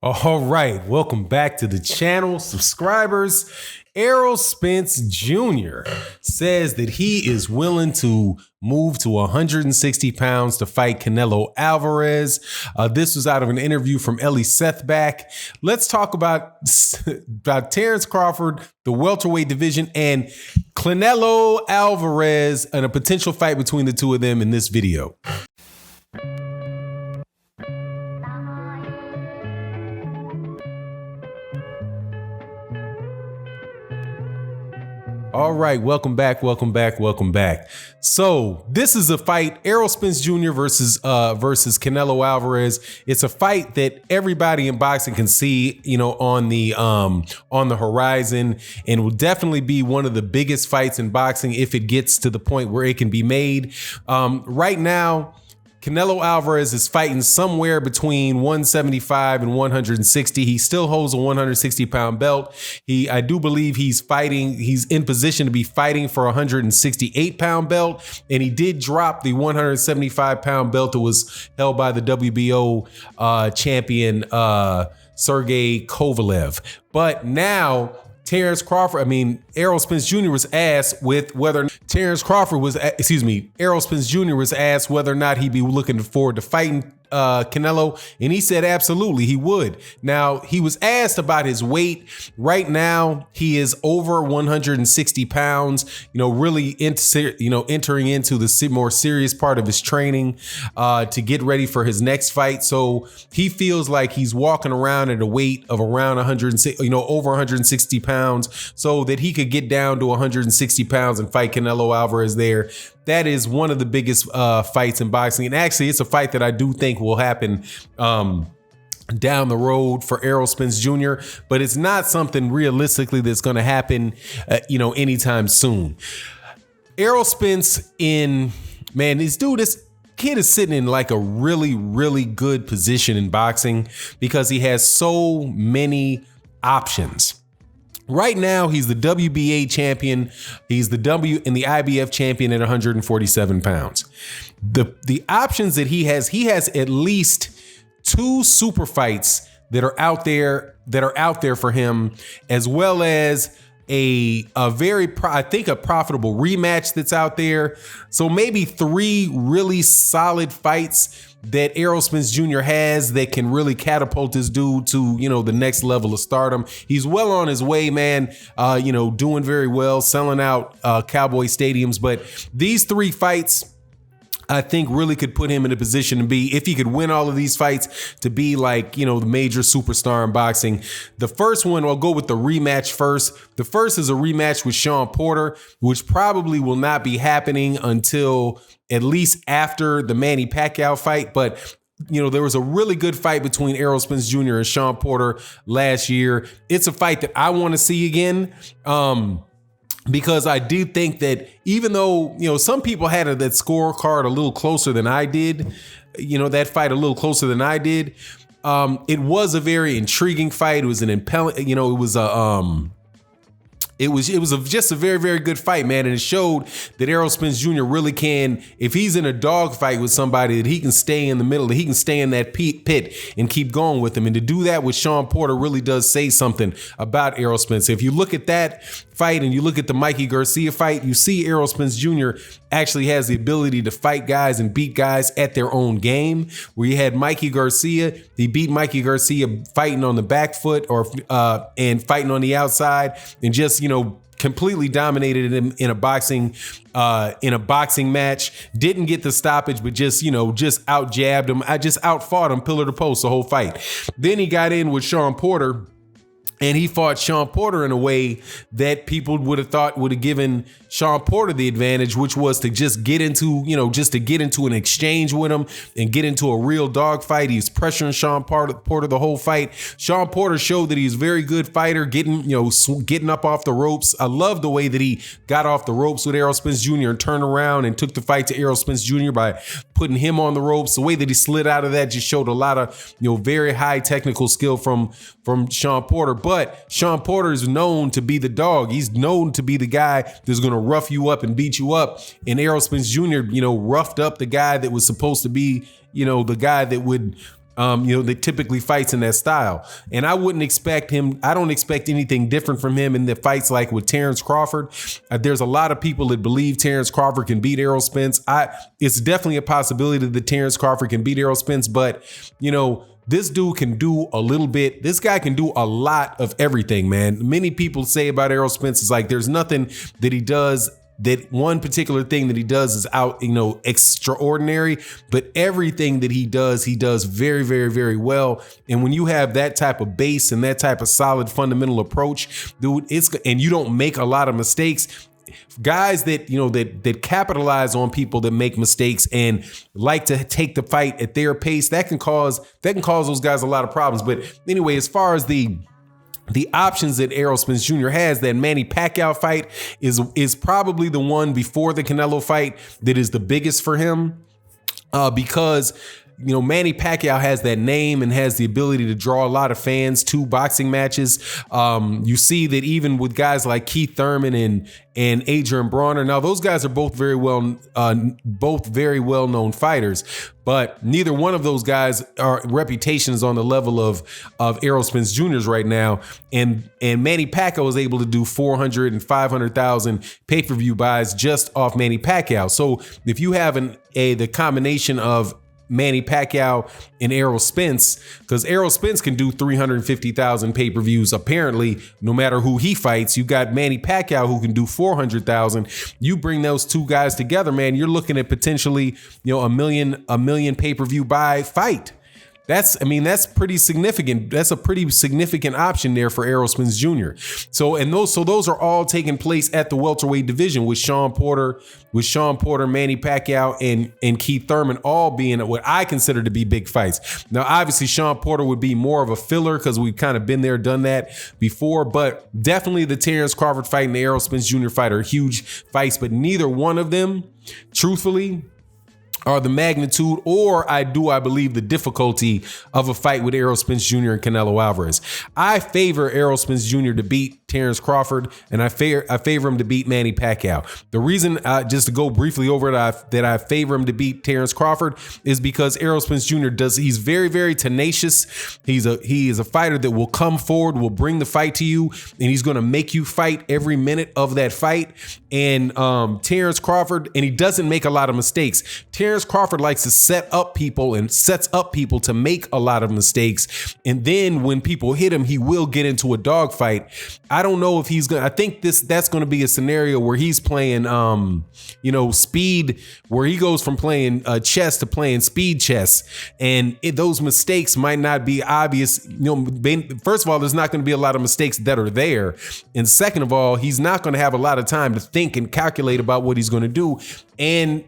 All right, welcome back to the channel, subscribers. Errol Spence Jr. says that he is willing to move to 160 pounds to fight Canelo Alvarez. This was out of an interview from Ellie Sethback. Let's talk about Terence Crawford, the welterweight division, and Canelo Alvarez and a potential fight between the two of them in this video. All right, welcome back. So this is a fight, Errol Spence Jr. versus Canelo Alvarez. It's a fight that everybody in boxing can see, on the horizon, and will definitely be one of the biggest fights in boxing if it gets to the point where it can be made. Right now, Canelo Alvarez is fighting somewhere between 175 and 160. He still holds a 160-pound belt. I do believe he's in position to be fighting for a 168-pound belt, and he did drop the 175-pound belt that was held by the WBO champion Sergey Kovalev. But now Errol Spence Jr. was asked Errol Spence Jr. was asked whether or not he'd be looking forward to fighting Canelo, and he said absolutely he would. Now, he was asked about his weight. Right now, he is over 160 pounds, really entering into the more serious part of his training to get ready for his next fight. So he feels like he's walking around at a weight of around 160, over 160 pounds, so that he could get down to 160 pounds and fight Canelo Alvarez there. That is one of the biggest fights in boxing. And actually, it's a fight that I do think will happen down the road for Errol Spence Jr., but it's not something realistically that's going to happen, anytime soon. Errol Spence this kid is sitting in like a really, really good position in boxing because he has so many options. Right now, he's the WBA champion. He's the and the IBF champion at 147 pounds. The options that he has at least 2 super fights that are out there for him, as well as a profitable rematch that's out there. So maybe 3 really solid fights that Errol Spence Jr. has that can really catapult this dude to, the next level of stardom. He's well on his way, man, doing very well, selling out Cowboy stadiums. But these 3 fights, I think, really could put him in a position to be, if he could win all of these fights, to be like, the major superstar in boxing. The first one, I'll go with the rematch first. The first is a rematch with Shawn Porter, which probably will not be happening until at least after the Manny Pacquiao fight. But there was a really good fight between Errol Spence Jr. and Shawn Porter last year. It's a fight that I want to see again. Because I do think that even though, some people had that scorecard a little closer than I did, that fight a little closer than I did, it was a very intriguing fight. It was just a very, very good fight, man. And it showed that Errol Spence Jr. really can, if he's in a dog fight with somebody, that he can stay in the middle, that he can stay in that pit and keep going with him. And to do that with Shawn Porter really does say something about Errol Spence. If you look at that fight and you look at the Mikey Garcia fight, you see Errol Spence Jr. actually has the ability to fight guys and beat guys at their own game. Where you had Mikey Garcia, he beat Mikey Garcia fighting on the back foot and fighting on the outside, and just, completely dominated him in a boxing match. Didn't get the stoppage, but just out jabbed him. I just outfought him pillar to post the whole fight. Then he got in with Shawn Porter, and he fought Shawn Porter in a way that people would have thought would have given Shawn Porter the advantage, which was to just get into, an exchange with him and get into a real dogfight. He's pressuring Shawn Porter the whole fight. Shawn Porter showed that he's a very good fighter, getting up off the ropes. I love the way that he got off the ropes with Errol Spence Jr. and turned around and took the fight to Errol Spence Jr. by putting him on the ropes. The way that he slid out of that just showed a lot of, very high technical skill from Shawn Porter. But Shawn Porter is known to be the dog. He's known to be the guy that's going to rough you up and beat you up. And Errol Spence Jr., roughed up the guy that was supposed to be, the guy that would That typically fights in that style. And I don't expect anything different from him in the fights like with Terence Crawford. There's a lot of people that believe Terence Crawford can beat Errol Spence. It's definitely a possibility that Terence Crawford can beat Errol Spence, but this dude can do a little bit. This guy can do a lot of everything, man. Many people say about Errol Spence is like there's nothing that he does, that one particular thing that he does is out, extraordinary, but everything that he does very, very, very well. And when you have that type of base and that type of solid fundamental approach, dude, and you don't make a lot of mistakes. Guys that that capitalize on people that make mistakes and like to take the fight at their pace, that can cause those guys a lot of problems. But anyway, as far as the options that Errol Spence Jr. has, that Manny Pacquiao fight is probably the one before the Canelo fight that is the biggest for him, because Manny Pacquiao has that name and has the ability to draw a lot of fans to boxing matches. You see that even with guys like Keith Thurman and Adrian Bronner. Now, those guys are both very well known fighters, but neither one of those guys are reputations on the level of Errol Spence Jr.'s right now. And Manny Pacquiao is able to do 400 and 500,000 pay-per-view buys just off Manny Pacquiao. So if you have the combination of Manny Pacquiao and Errol Spence, because Errol Spence can do 350,000 pay-per-views apparently no matter who he fights. You got Manny Pacquiao who can do 400,000. You bring those two guys together, man, you're looking at potentially a million pay-per-view buy fight. That's pretty significant. That's a pretty significant option there for Errol Spence Jr. So those are all taking place at the welterweight division with Shawn Porter, Manny Pacquiao, and Keith Thurman all being what I consider to be big fights. Now, obviously, Shawn Porter would be more of a filler because we've kind of been there, done that before. But definitely the Terence Crawford fight and the Errol Spence Jr. fight are huge fights. But neither one of them, truthfully, are the magnitude or I believe the difficulty of a fight with Errol Spence Jr. and Canelo Alvarez. I favor Errol Spence Jr. to beat Terence Crawford, and I favor him to beat Manny Pacquiao. The reason, just to go briefly over it, that I favor him to beat Terence Crawford is because Errol Spence Jr. he's very, very tenacious. He is a fighter that will come forward, will bring the fight to you, and he's going to make you fight every minute of that fight. And Terence Crawford, and he doesn't make a lot of mistakes. Terence Crawford likes to set up people and sets up people to make a lot of mistakes. And then when people hit him, he will get into a dogfight. I don't know if he's going to, I think that's going to be a scenario where he's playing, speed, where he goes from playing chess to playing speed chess. And those mistakes might not be obvious. First of all, there's not going to be a lot of mistakes that are there. And second of all, he's not going to have a lot of time to think and calculate about what he's going to do. And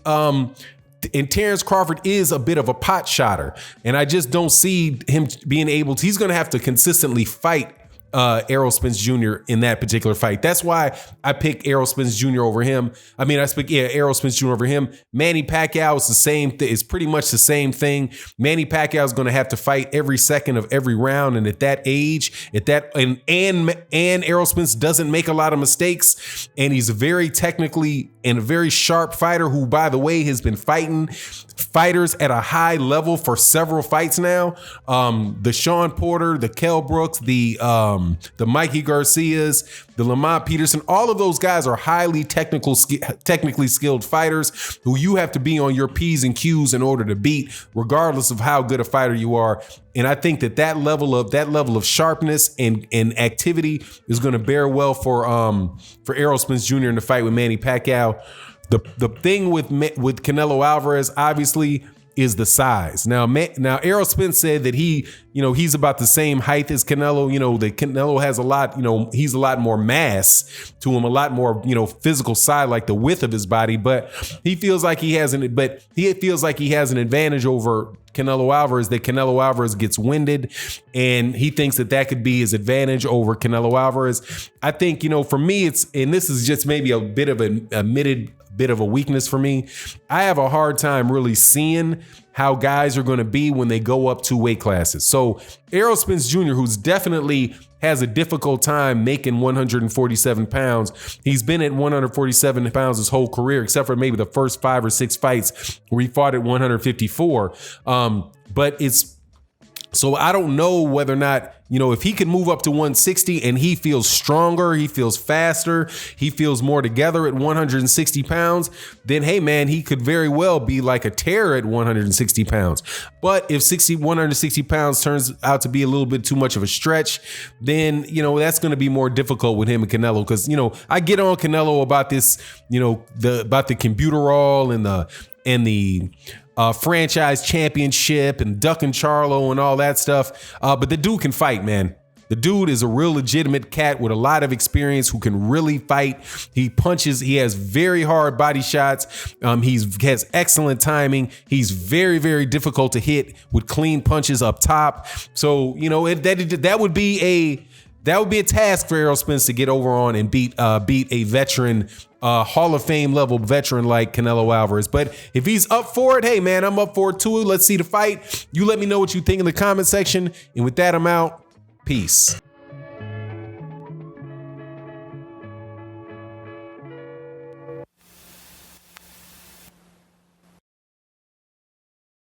Terence Crawford is a bit of a pot shotter. And I just don't see him being able to, he's going to have to consistently fight Errol Spence Jr. in that particular fight. That's why I pick Errol Spence Jr. over him. Errol Spence Jr. over him. Manny Pacquiao is the same. It's pretty much the same thing. Manny Pacquiao is going to have to fight every second of every round, and at that age, and Errol Spence doesn't make a lot of mistakes, and he's a very technically and a very sharp fighter who, by the way, has been fighting fighters at a high level for several fights now. The Shawn Porter, the Kell Brooks, the Mikey Garcias, the Lamont Peterson, all of those guys are highly technically skilled fighters who you have to be on your P's and Q's in order to beat, regardless of how good a fighter you are. And I think that level of sharpness and activity is going to bear well for Errol Spence Jr. in the fight with Manny Pacquiao. The thing with Canelo Alvarez, obviously, is the size. Now Errol Spence said that he's about the same height as Canelo. That Canelo has a lot, he's a lot more mass to him, a lot more, physical side, like the width of his body. But he feels like he has an advantage over Canelo Alvarez, that Canelo Alvarez gets winded, and he thinks that could be his advantage over Canelo Alvarez. I think, for me, and this is just maybe a bit of an admitted bit of a weakness for me. I have a hard time really seeing how guys are going to be when they go up 2 weight classes. So Errol Spence Jr., who's definitely has a difficult time making 147 pounds. He's been at 147 pounds his whole career, except for maybe the first 5 or 6 fights where he fought at 154. But So I don't know whether or not, if he can move up to 160 and he feels stronger, he feels faster, he feels more together at 160 pounds, then hey man, he could very well be like a terror at 160 pounds. But if 160 pounds turns out to be a little bit too much of a stretch, then, that's going to be more difficult with him and Canelo. Cause, I get on Canelo about this, about the computerol and the franchise championship and Duck and Charlo and all that stuff. But the dude can fight, man. The dude is a real legitimate cat with a lot of experience who can really fight. He punches. He has very hard body shots. He has excellent timing. He's very, very difficult to hit with clean punches up top. So, that would be a task for Errol Spence to get over on and beat a veteran, Hall of Fame level veteran like Canelo Alvarez. But if he's up for it, hey man, I'm up for it too. Let's see the fight. You let me know what you think in the comment section. And with that, I'm out. Peace.